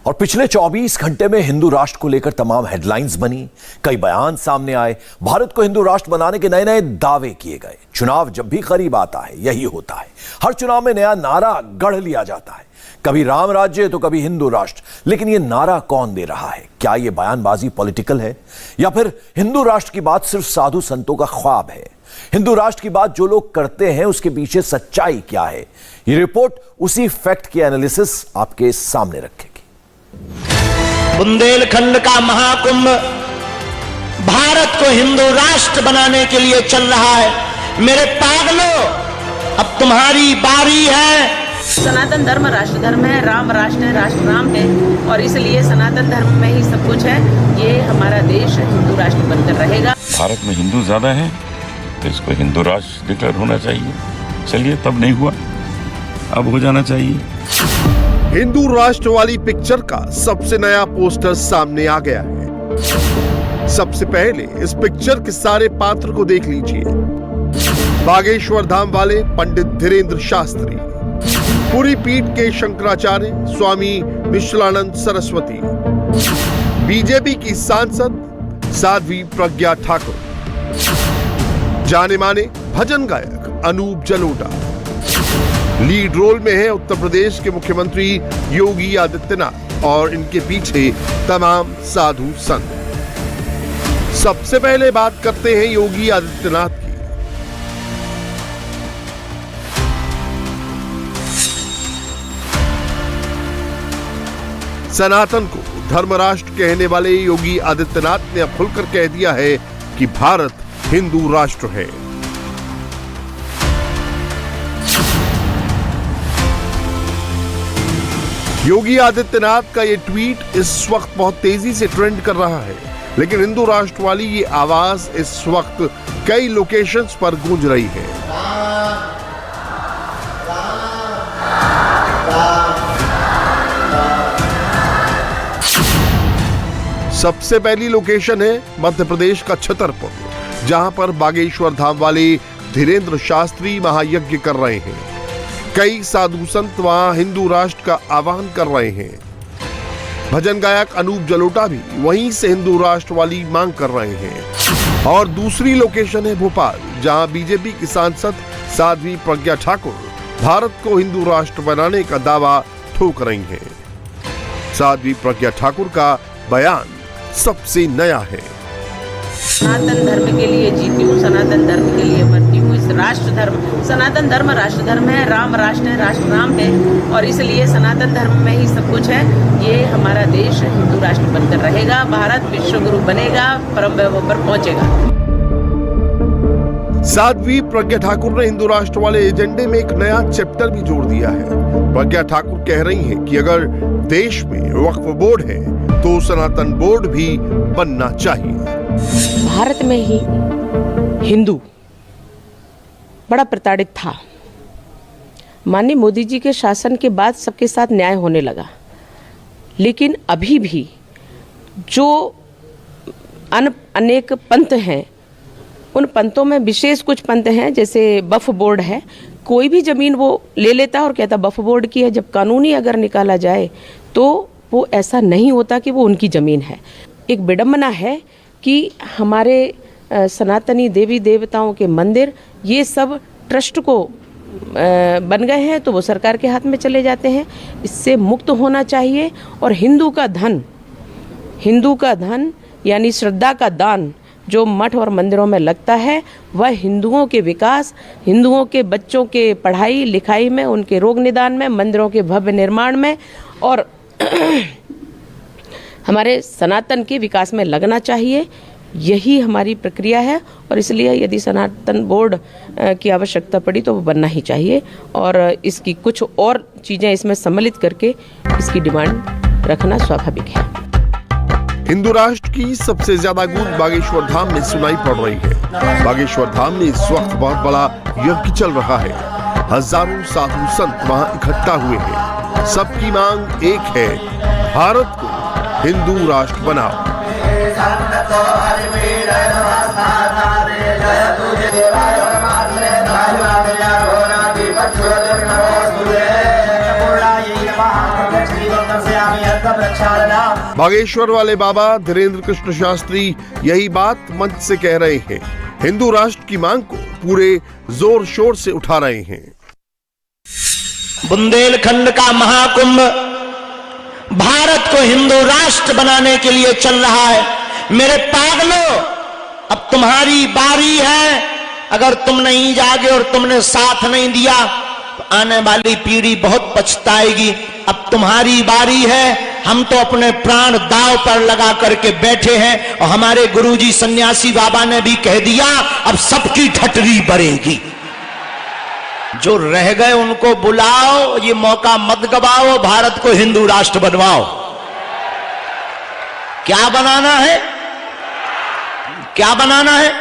और पिछले 24 घंटे में हिंदू राष्ट्र को लेकर तमाम हेडलाइंस बनी, कई बयान सामने आए, भारत को हिंदू राष्ट्र बनाने के नए नए दावे किए गए। चुनाव जब भी करीब आता है यही होता है, हर चुनाव में नया नारा गढ़ लिया जाता है, कभी राम राज्य तो कभी हिंदू राष्ट्र। लेकिन यह नारा कौन दे रहा है? क्या यह बयानबाजी पॉलिटिकल है या फिर हिंदू राष्ट्र की बात सिर्फ साधु संतों का ख्वाब है? हिंदू राष्ट्र की बात जो लोग करते हैं उसके पीछे सच्चाई क्या है? यह रिपोर्ट उसी फैक्ट की एनालिसिस आपके सामने रखेगी। बुंदेलखंड का महाकुंभ भारत को हिंदू राष्ट्र बनाने के लिए चल रहा है। मेरे पागलों, अब तुम्हारी बारी है। सनातन धर्म राष्ट्र धर्म है, राम राष्ट्र है, राष्ट्र राम है, और इसलिए सनातन धर्म में ही सब कुछ है। ये हमारा देश हिंदू राष्ट्र बनकर रहेगा। भारत में हिंदू ज्यादा है तो इसको हिंदू राष्ट्र डिक्लेयर होना चाहिए। चलिए, तब नहीं हुआ, अब हो जाना चाहिए। हिंदू राष्ट्र वाली पिक्चर का सबसे नया पोस्टर सामने आ गया है। सबसे पहले इस पिक्चर के सारे पात्र को देख लीजिए। बागेश्वर धाम वाले पंडित धीरेन्द्र शास्त्री, पुरी पीठ के शंकराचार्य स्वामी निश्चलानंद सरस्वती, बीजेपी की सांसद साध्वी प्रज्ञा ठाकुर, जाने माने भजन गायक अनूप जलोटा, लीड रोल में है उत्तर प्रदेश के मुख्यमंत्री योगी आदित्यनाथ और इनके पीछे तमाम साधु संत। सबसे पहले बात करते हैं योगी आदित्यनाथ की। सनातन को धर्मराष्ट्र कहने वाले योगी आदित्यनाथ ने अब खुलकर कह दिया है कि भारत हिंदू राष्ट्र है। योगी आदित्यनाथ का ये ट्वीट इस वक्त बहुत तेजी से ट्रेंड कर रहा है, लेकिन हिंदू राष्ट्र वाली ये आवाज इस वक्त कई लोकेशंस पर गूंज रही है। सबसे पहली लोकेशन है मध्य प्रदेश का छतरपुर, जहां पर बागेश्वर धाम वाले धीरेन्द्र शास्त्री महायज्ञ कर रहे हैं। कई साधु संत वहां हिंदू राष्ट्र का आह्वान कर रहे हैं। भजन गायक अनूप जलोटा भी वहीं से हिंदू राष्ट्र वाली मांग कर रहे हैं। और दूसरी लोकेशन है भोपाल, जहां बीजेपी की सांसद साध्वी प्रज्ञा ठाकुर भारत को हिंदू राष्ट्र बनाने का दावा ठोक रही हैं। साध्वी प्रज्ञा ठाकुर का बयान सबसे नया है। सनातन धर्म के लिए जीती हूँ, सनातन धर्म के लिए मरती हूँ। इस राष्ट्र धर्म, सनातन धर्म राष्ट्र धर्म है, राम राष्ट्र है, राष्ट्र राम है, और इसलिए सनातन धर्म में ही सब कुछ है। ये हमारा देश हिंदू राष्ट्र बनकर रहेगा। भारत विश्व गुरु बनेगा, परम वैभव पर पहुंचेगा। साध्वी प्रज्ञा ठाकुर ने हिंदू राष्ट्र वाले एजेंडे में एक नया चैप्टर भी जोड़ दिया है। प्रज्ञा ठाकुर कह रही हैं कि अगर देश में वक्फ बोर्ड है तो सनातन बोर्ड भी बनना चाहिए। भारत में ही हिंदू बड़ा प्रताड़ित था। माननीय मोदी जी के शासन के बाद सबके साथ न्याय होने लगा, लेकिन अभी भी जो अनेक पंथ हैं, उन पंथों में विशेष कुछ पंथ हैं, जैसे वक्फ बोर्ड है। कोई भी जमीन वो ले लेता है और कहता वक्फ बोर्ड की है। जब कानूनी अगर निकाला जाए तो वो ऐसा नहीं होता कि वो उनकी ज़मीन है। एक विडंबना है कि हमारे सनातनी देवी देवताओं के मंदिर ये सब ट्रस्ट को बन गए हैं, तो वो सरकार के हाथ में चले जाते हैं। इससे मुक्त होना चाहिए। और हिंदू का धन यानी श्रद्धा का दान जो मठ और मंदिरों में लगता है, वह हिंदुओं के विकास, हिंदुओं के बच्चों के पढ़ाई लिखाई में, उनके रोग निदान में, मंदिरों के भव्य निर्माण में और हमारे सनातन के विकास में लगना चाहिए। यही हमारी प्रक्रिया है, और इसलिए यदि सनातन बोर्ड की आवश्यकता पड़ी तो वो बनना ही चाहिए, और इसकी कुछ और चीज़ें इसमें सम्मिलित करके इसकी डिमांड रखना स्वाभाविक है। हिंदू राष्ट्र की सबसे ज्यादा गूंज बागेश्वर धाम में सुनाई पड़ रही है। बागेश्वर धाम में इस वक्त बहुत बड़ा यज्ञ चल रहा है। हजारों साधु संत वहां इकट्ठा हुए हैं। सबकी मांग एक है, भारत को हिंदू राष्ट्र बनाओ। बागेश्वर वाले बाबा धीरेन्द्र कृष्ण शास्त्री यही बात मंच से कह रहे हैं। हिंदू राष्ट्र की मांग को पूरे जोर शोर से उठा रहे हैं। बुंदेलखंड का महाकुंभ भारत को हिंदू राष्ट्र बनाने के लिए चल रहा है। मेरे पागलों, अब तुम्हारी बारी है। अगर तुम नहीं जागे और तुमने साथ नहीं दिया तो आने वाली पीढ़ी बहुत पछताएगी। अब तुम्हारी बारी है। हम तो अपने प्राण दांव पर लगा करके बैठे हैं और हमारे गुरुजी सन्यासी बाबा ने भी कह दिया अब सबकी ठटरी बढ़ेगी। जो रह गए उनको बुलाओ, ये मौका मत गवाओ, भारत को हिंदू राष्ट्र बनवाओ। क्या बनाना है? क्या बनाना है?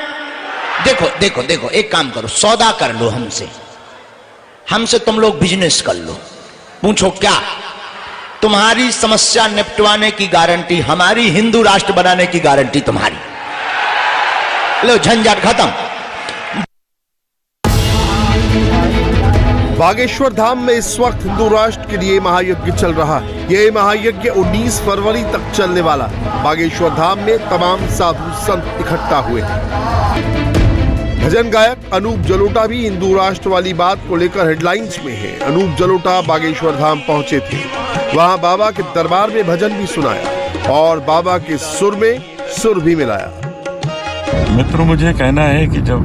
देखो देखो देखो, एक काम करो, सौदा कर लो हमसे तुम लोग बिजनेस कर लो। पूछो क्या? तुम्हारी समस्या निपटवाने की गारंटी हमारी, हिंदू राष्ट्र बनाने की गारंटी तुम्हारी। लो, झंझट खत्म। बागेश्वर धाम में इस वक्त हिंदू राष्ट्र के लिए महायज्ञ चल रहा है। यह महायज्ञ 19 फरवरी तक चलने वाला है। बागेश्वर धाम में तमाम साधु संत इकट्ठा हुए हैं। भजन गायक अनूप जलोटा भी हिंदू राष्ट्र वाली बात को लेकर हेडलाइंस में है। अनूप जलोटा बागेश्वर धाम पहुंचे थे। वहां बाबा के दरबार में भजन भी सुनाया और बाबा के सुर में सुर भी मिलाया। मित्रों, मुझे कहना है कि जब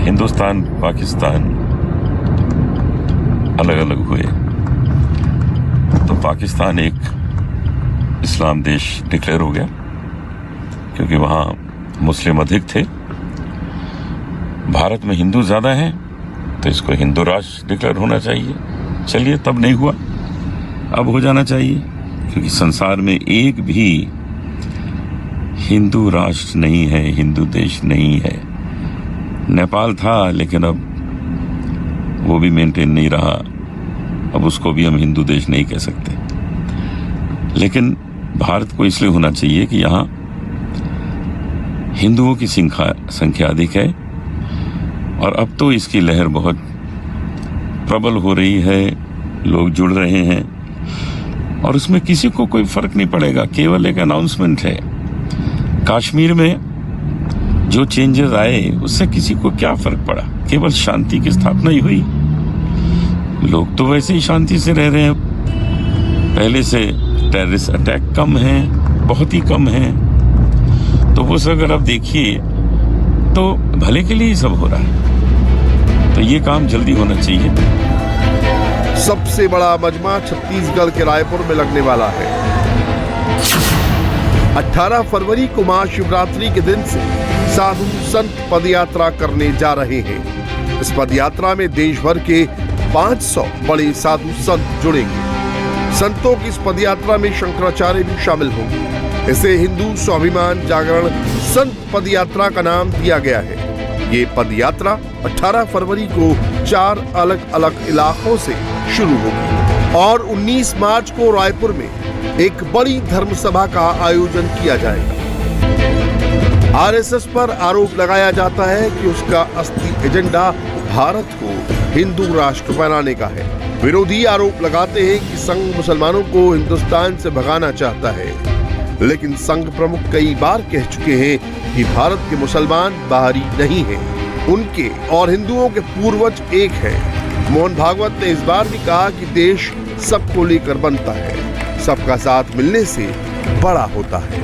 हिंदुस्तान पाकिस्तान अलग अलग हुए तो पाकिस्तान एक इस्लाम देश डिक्लेयर हो गया, क्योंकि वहां मुस्लिम अधिक थे। भारत में हिंदू ज्यादा हैं, तो इसको हिंदू राष्ट्र डिक्लेयर होना चाहिए। चलिए, तब नहीं हुआ, अब हो जाना चाहिए, क्योंकि संसार में एक भी हिंदू राष्ट्र नहीं है, हिंदू देश नहीं है। नेपाल था, लेकिन अब वो भी मेंटेन नहीं रहा। अब उसको भी हम हिंदू देश नहीं कह सकते। लेकिन भारत को इसलिए होना चाहिए कि यहाँ हिंदुओं की संख्या अधिक है और अब तो इसकी लहर बहुत प्रबल हो रही है, लोग जुड़ रहे हैं और उसमें किसी को कोई फर्क नहीं पड़ेगा। केवल एक अनाउंसमेंट है। कश्मीर में जो चेंजेस आए उससे किसी को क्या फर्क पड़ा? केवल शांति की स्थापना ही हुई। लोग तो वैसे ही शांति से रह रहे हैं। पहले से टेररिस्ट अटैक कम है, बहुत ही कम है। तो वो सब अगर आप देखिए तो भले के लिए ही सब हो रहा है। तो ये काम जल्दी होना चाहिए। सबसे बड़ा मजमा छत्तीसगढ़ के रायपुर में लगने वाला है। 18 फरवरी को महाशिवरात्रि के दिन से साधु संत पदयात्रा करने जा रहे हैं। इस पदयात्रा में देश भर के 500 बड़े साधु संत जुड़ेंगे। संतों की इस पदयात्रा में शंकराचार्य भी शामिल होंगे। इसे हिंदू स्वाभिमान जागरण संत पदयात्रा का नाम दिया गया है। ये पदयात्रा 18 फरवरी को 4 अलग अलग इलाकों से शुरू होगी और 19 मार्च को रायपुर में एक बड़ी धर्मसभा का आयोजन किया जाएगा। आरएसएस पर आरोप लगाया जाता है कि उसका असली एजेंडा भारत को हिंदू राष्ट्र बनाने का है। विरोधी आरोप लगाते हैं कि संघ मुसलमानों को हिंदुस्तान से भगाना चाहता है, लेकिन संघ प्रमुख कई बार कह चुके हैं कि भारत के मुसलमान बाहरी नहीं हैं, उनके और हिंदुओं के पूर्वज एक हैं। मोहन भागवत ने इस बार भी कहा कि देश सबको लेकर बनता है, सबका साथ मिलने से बड़ा होता है।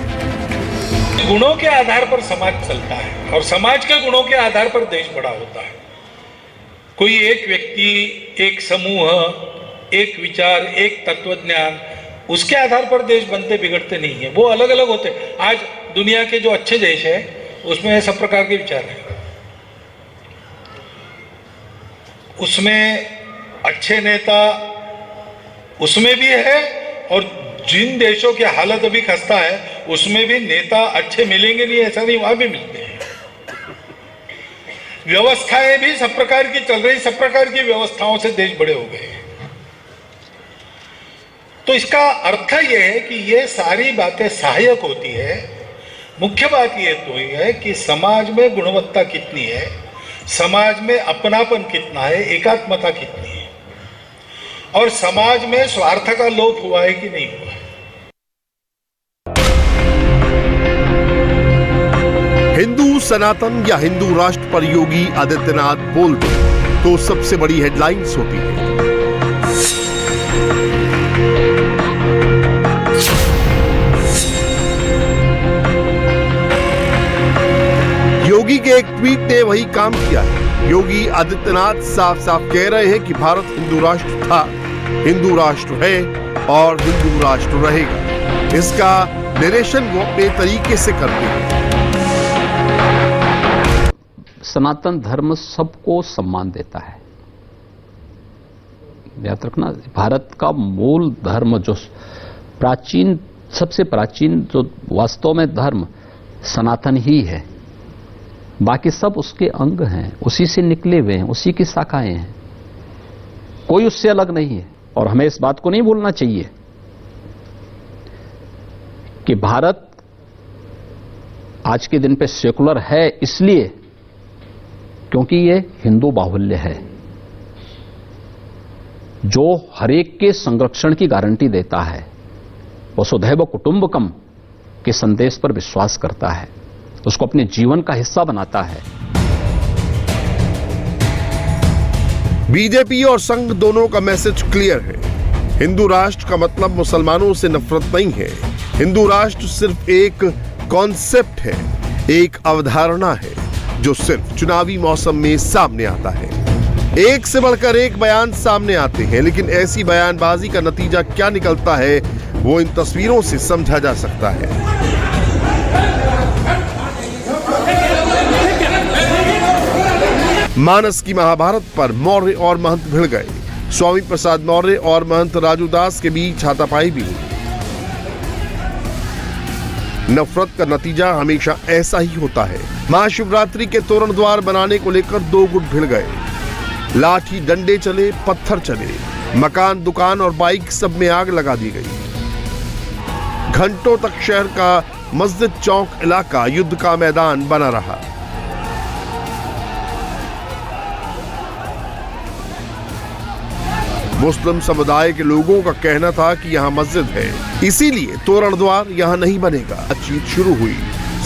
गुणों के आधार पर समाज चलता है और समाज के गुणों के आधार पर देश बड़ा होता है। कोई एक व्यक्ति, एक समूह, एक विचार, एक तत्वज्ञान, उसके आधार पर देश बनते बिगड़ते नहीं है, वो अलग अलग होते। आज दुनिया के जो अच्छे देश है उसमें सब प्रकार के विचार हैं, उसमें अच्छे नेता उसमें भी है और जिन देशों की हालत अभी खस्ता है उसमें भी नेता अच्छे मिलेंगे नहीं, ऐसा नहीं, वहां भी मिलते हैं। व्यवस्थाएं भी सब प्रकार की चल रही, सब प्रकार की व्यवस्थाओं से देश बड़े हो गए। तो इसका अर्थ यह है कि ये सारी बातें सहायक होती है। मुख्य बात यह तो है कि समाज में गुणवत्ता कितनी है, समाज में अपनापन कितना है, एकात्मता कितनी है। और समाज में स्वार्थ का लोप हुआ है कि नहीं हुआ है। हिंदू सनातन या हिंदू राष्ट्र पर योगी आदित्यनाथ बोल दो तो सबसे बड़ी हेडलाइंस होती है। योगी के एक ट्वीट ने वही काम किया है। योगी आदित्यनाथ साफ साफ कह रहे हैं कि भारत हिंदू राष्ट्र था, हिंदू राष्ट्र है और हिंदू राष्ट्र रहेगा। इसका नरेशन वो अपने तरीके से करते हैं। सनातन धर्म सबको सम्मान देता है। याद रखना, भारत का मूल धर्म जो प्राचीन, सबसे प्राचीन जो वास्तव में धर्म सनातन ही है, बाकी सब उसके अंग हैं, उसी से निकले हुए हैं, उसी की शाखाएं हैं, कोई उससे अलग नहीं है। और हमें इस बात को नहीं भूलना चाहिए कि भारत आज के दिन पे सेकुलर है इसलिए क्योंकि ये हिंदू बाहुल्य है, जो हरेक के संरक्षण की गारंटी देता है, वसुधैव कुटुंबकम के संदेश पर विश्वास करता है, उसको अपने जीवन का हिस्सा बनाता है। बीजेपी और संघ दोनों का मैसेज क्लियर है। हिंदू राष्ट्र का मतलब मुसलमानों से नफरत नहीं है। हिंदू राष्ट्र सिर्फ एक कॉन्सेप्ट है, एक अवधारणा है जो सिर्फ चुनावी मौसम में सामने आता है। एक से बढ़कर एक बयान सामने आते हैं, लेकिन ऐसी बयानबाजी का नतीजा क्या निकलता है वो इन तस्वीरों से समझा जा सकता है। मानस की महाभारत पर मौर्य और महंत भिड़ गए। स्वामी प्रसाद मौर्य और महंत राजू दास के बीच हाथापाई भी हुई। नफरत का नतीजा हमेशा ऐसा ही होता है। महाशिवरात्रि के तोरण द्वार बनाने को लेकर दो गुट भिड़ गए। लाठी डंडे चले, पत्थर चले, मकान, दुकान और बाइक सब में आग लगा दी गई। घंटों तक शहर का मस्जिद चौक इलाका युद्ध का मैदान बना रहा। मुस्लिम समुदाय के लोगों का कहना था कि यहाँ मस्जिद है, इसीलिए तोरण द्वार यहाँ नहीं बनेगा। बातचीत शुरू हुई,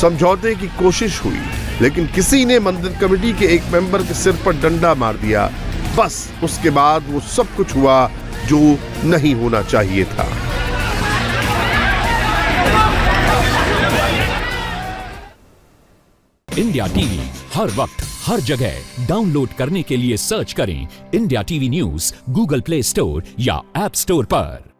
समझौते की कोशिश हुई, लेकिन किसी ने मंदिर कमेटी के एक मेंबर के सिर पर डंडा मार दिया। बस उसके बाद वो सब कुछ हुआ जो नहीं होना चाहिए था। इंडिया टीवी हर वक्त हर जगह डाउनलोड करने के लिए सर्च करें India TV news Google play store या ऐप स्टोर पर।